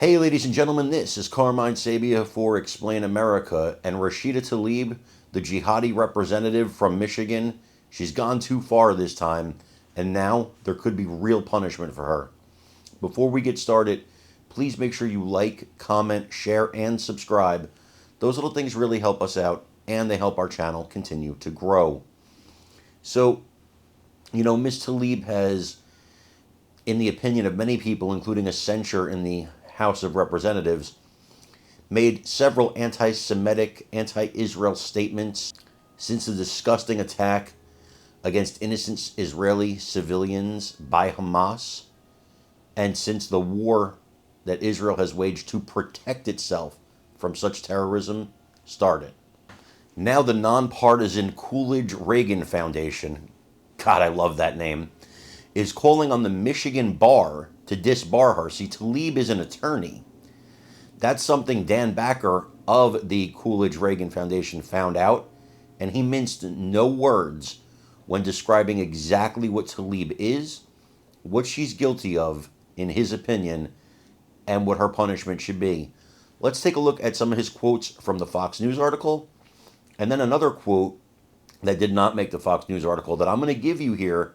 Hey, ladies and gentlemen, this is Carmine Sabia for Explain America, and Rashida Tlaib, the jihadi representative from Michigan, she's gone too far this time, and now there could be real punishment for her. Before we get started, please make sure you like, comment, share, and subscribe. Those little things really help us out, and they help our channel continue to grow. So, Ms. Tlaib has, in the opinion of many people, including a censure in the House of Representatives, made several anti Semitic, anti Israel statements since the disgusting attack against innocent Israeli civilians by Hamas, and since the war that Israel has waged to protect itself from such terrorism started. Now, the nonpartisan Coolidge Reagan Foundation, God, I love that name, is calling on the Michigan bar to disbar her. See, Tlaib is an attorney. That's something Dan Backer of the Coolidge Reagan Foundation found out, and he minced no words when describing exactly what Tlaib is, what she's guilty of, in his opinion, and what her punishment should be. Let's take a look at some of his quotes from the Fox News article, and then another quote that did not make the Fox News article that I'm going to give you here.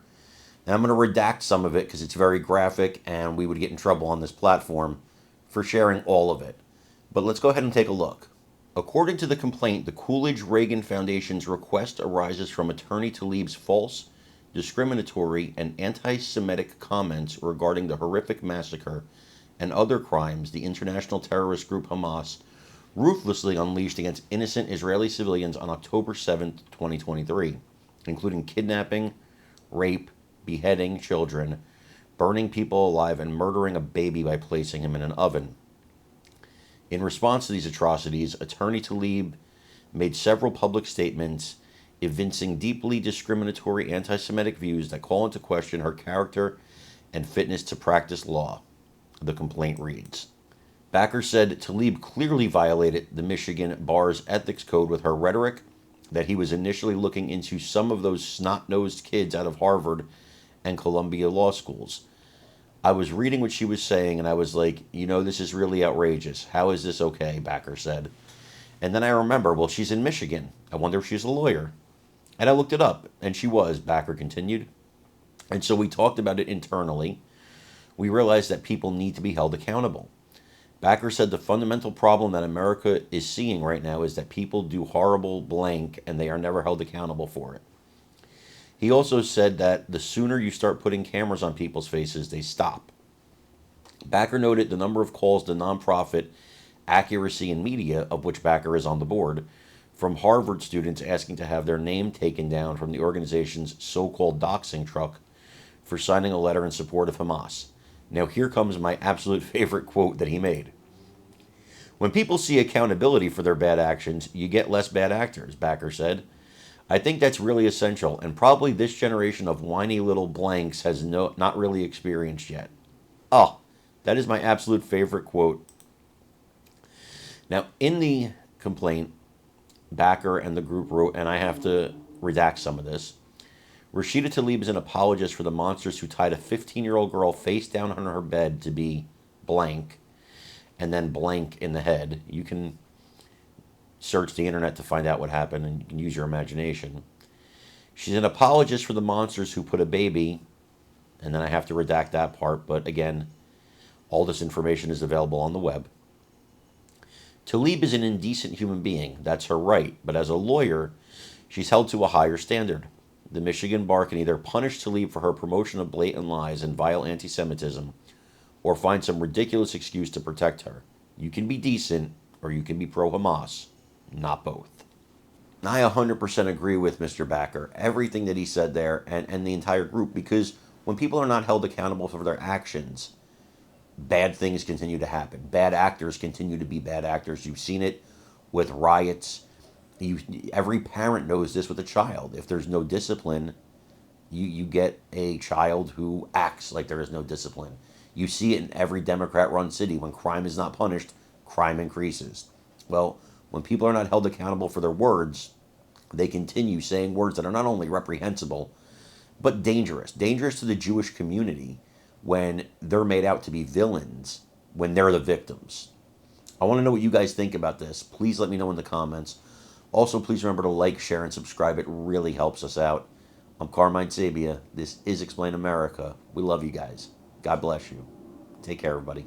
And I'm going to redact some of it because it's very graphic and we would get in trouble on this platform for sharing all of it. But let's go ahead and take a look. According to the complaint, the Coolidge Reagan Foundation's request arises from Attorney Tlaib's false, discriminatory, and anti-Semitic comments regarding the horrific massacre and other crimes the international terrorist group Hamas ruthlessly unleashed against innocent Israeli civilians on October 7, 2023, including kidnapping, rape, beheading children, burning people alive, and murdering a baby by placing him in an oven. In response to these atrocities, Attorney Tlaib made several public statements evincing deeply discriminatory anti-Semitic views that call into question her character and fitness to practice law, the complaint reads. Backer said Tlaib clearly violated the Michigan Bar's ethics code with her rhetoric, that he was initially looking into some of those snot-nosed kids out of Harvard and Columbia law schools. I was reading what she was saying and I was like, this is really outrageous. How is this okay? Backer said. And then I remember, well, she's in Michigan. I wonder if she's a lawyer. And I looked it up, and she was, Backer continued. And so we talked about it internally. We realized that people need to be held accountable. Backer said the fundamental problem that America is seeing right now is that people do horrible blank and they are never held accountable for it. He also said that the sooner you start putting cameras on people's faces, they stop. Backer noted the number of calls to nonprofit Accuracy in Media, of which Backer is on the board, from Harvard students asking to have their name taken down from the organization's so-called doxing truck for signing a letter in support of Hamas. Now here comes my absolute favorite quote that he made. When people see accountability for their bad actions, you get less bad actors, Backer said. I think that's really essential, and probably this generation of whiny little blanks has not really experienced yet. Oh, that is my absolute favorite quote. Now, in the complaint, Backer and the group wrote, and I have to redact some of this, Rashida Tlaib is an apologist for the monsters who tied a 15-year-old girl face down on her bed to be blank, and then blank in the head. You can search the internet to find out what happened, and you can use your imagination. She's an apologist for the monsters who put a baby, and then I have to redact that part, but again, all this information is available on the web. Tlaib is an indecent human being. That's her right, but as a lawyer, she's held to a higher standard. The Michigan bar can either punish Tlaib for her promotion of blatant lies and vile anti-Semitism, or find some ridiculous excuse to protect her. You can be decent, or you can be pro-Hamas. Not both. I 100% agree with Mr. Backer, everything that he said there, and the entire group, because when people are not held accountable for their actions, bad things continue to happen. Bad actors continue to be bad actors. You've seen it with riots. Every parent knows this with a child. If there's no discipline, you get a child who acts like there is no discipline. You see it in every Democrat-run city. When crime is not punished, crime increases. Well, when people are not held accountable for their words, they continue saying words that are not only reprehensible, but dangerous. Dangerous to the Jewish community when they're made out to be villains when they're the victims. I want to know what you guys think about this. Please let me know in the comments. Also, please remember to like, share, and subscribe. It really helps us out. I'm Carmine Sabia. This is Explain America. We love you guys. God bless you. Take care, everybody.